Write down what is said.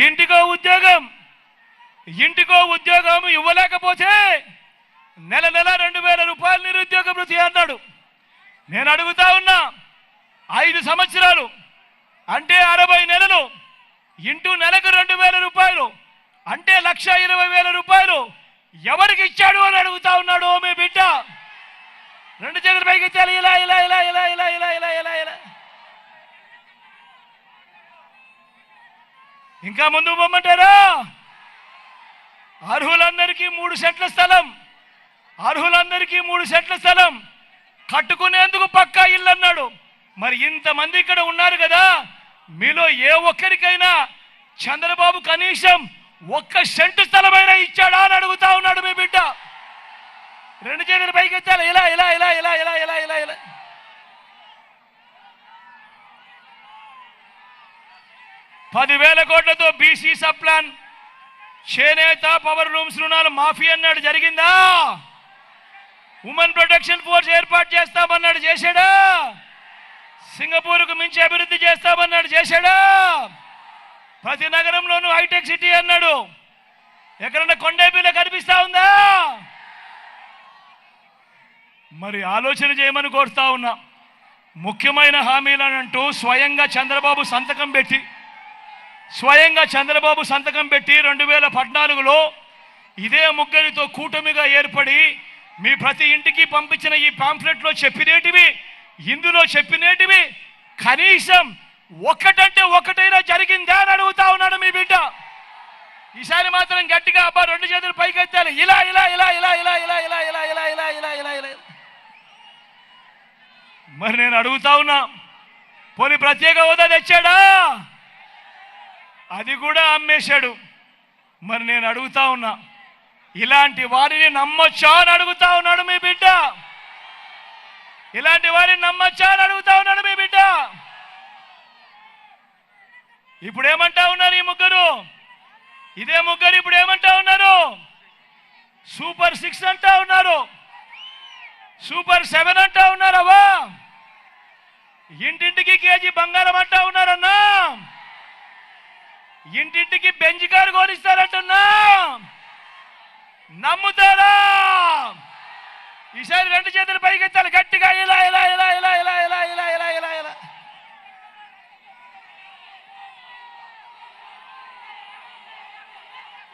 ఇంటికో ఉద్యోగం ఇవ్వలేకపోతే నెల 2000 రూపాయలు నిరుద్యోగ భృతి అన్నాడు. నేను అడుగుతా ఉన్నా, 5 సంవత్సరాలు అంటే 60 నెలలు ఇంటూ నెలకు 2000 రూపాయలు అంటే 1,20,000 రూపాయలు ఎవరికి ఇచ్చాడు అని అడుగుతా ఉన్నాడు మీ బిడ్డ. 2 చేతులు పైకి ఎత్తాలి. ఇలా ఇలా ఇలా ఇలా ఇలా ఇలా ఇలా ఇలా ఇలా ఇంకా ముందుకు పొమ్మంటారా? అర్హులందరికీ 3 సెంట్ల స్థలం, అర్హులందరికీ 3 సెంట్ల స్థలం కట్టుకునేందుకు పక్కా ఇల్లు అన్నాడు. మరి ఇంతమంది ఇక్కడ ఉన్నారు కదా, మీలో ఏ ఒక్కరికైనా చంద్రబాబు కనీసం 1 సెంటు స్థలమైనా ఇచ్చాడా అని అడుగుతా ఉన్నాడు మీ బిడ్డ. 2 చేతులు పైకి ఎత్తాలి. ఇలా ఇలా ఇలా ఇలా ఇలా ఇలా ఇలా ఇలా 10,000 కోట్లతో బీసీ సబ్ ప్లాన్, చేనేత, పవర్ లూమ్స్ రుణాలు మాఫీ అన్నాడు, జరిగిందా? ఉమెన్ ప్రొటెక్షన్ ఫోర్స్ ఏర్పాటు చేస్తామన్నాడు, చేశాడా? సింగపూర్కు మించి అభివృద్ధి చేస్తామన్నాడు, చేశాడా? ప్రతి నగరంలోనూ హైటెక్ సిటీ అన్నాడు, ఎక్కడన్నా కొండేపీలో కనిపిస్తా ఉందా? మరి ఆలోచన చేయమని కోరుతా ఉన్నా. ముఖ్యమైన హామీలనంటూ స్వయంగా చంద్రబాబు సంతకం పెట్టి 2014లో ఇదే ముగ్గురితో కూటమిగా ఏర్పడి మీ ప్రతి ఇంటికి పంపించిన ఈ పాంఫ్లెట్లో చెప్పినేటివి, ఇందులో చెప్పినేటివి కనీసం ఒకటంటే ఒకటైనా జరిగిందా అని అడుగుతా ఉన్నాడు మీ బిడ్డ. ఈసారి మాత్రం గట్టిగా అబ్బా 2 చేతులు పైకెత్తాలి. ఇలా ఇలా ఇలా ఇలా ఇలా ఇలా ఇలా ఇలా ఇలా ఇలా ఇలా ఇలా ఇలా మరి నేను అడుగుతా ఉన్నా, పోనీ ప్రత్యేక హోదా తెచ్చాడా? అది కూడా అమ్మేశాడు. మరి నేను అడుగుతా ఉన్నా, ఇలాంటి వారిని నమ్మొచ్చా అని అడుగుతా ఉన్నాడు మీ బిడ్డ. ఇలాంటి వారిని నమ్మొచ్చా అని అడుగుతా ఉన్నాడు మీ బిడ్డ. ఇప్పుడు ఏమంటా ఉన్నారు ఈ ముగ్గురు? ఇదే ముగ్గురు ఇప్పుడు ఏమంటా ఉన్నారు? సూపర్ 6 అంటా ఉన్నారు, సూపర్ 7 అంటా ఉన్నారవ్వా, ఇంటింటికి కేజీ బంగారం అంటా ఉన్నారన్నా, ఇంటింటికి బెంజ్ కారు కొనిస్తారంటున్నా. నమ్ముతారా? ఈసారి 2 చేతులు పైకెత్తాలి గట్టిగా. ఇలా ఇలా ఇలా ఇలా ఇలా ఇలా ఇలా ఇలా ఇలా ఇలా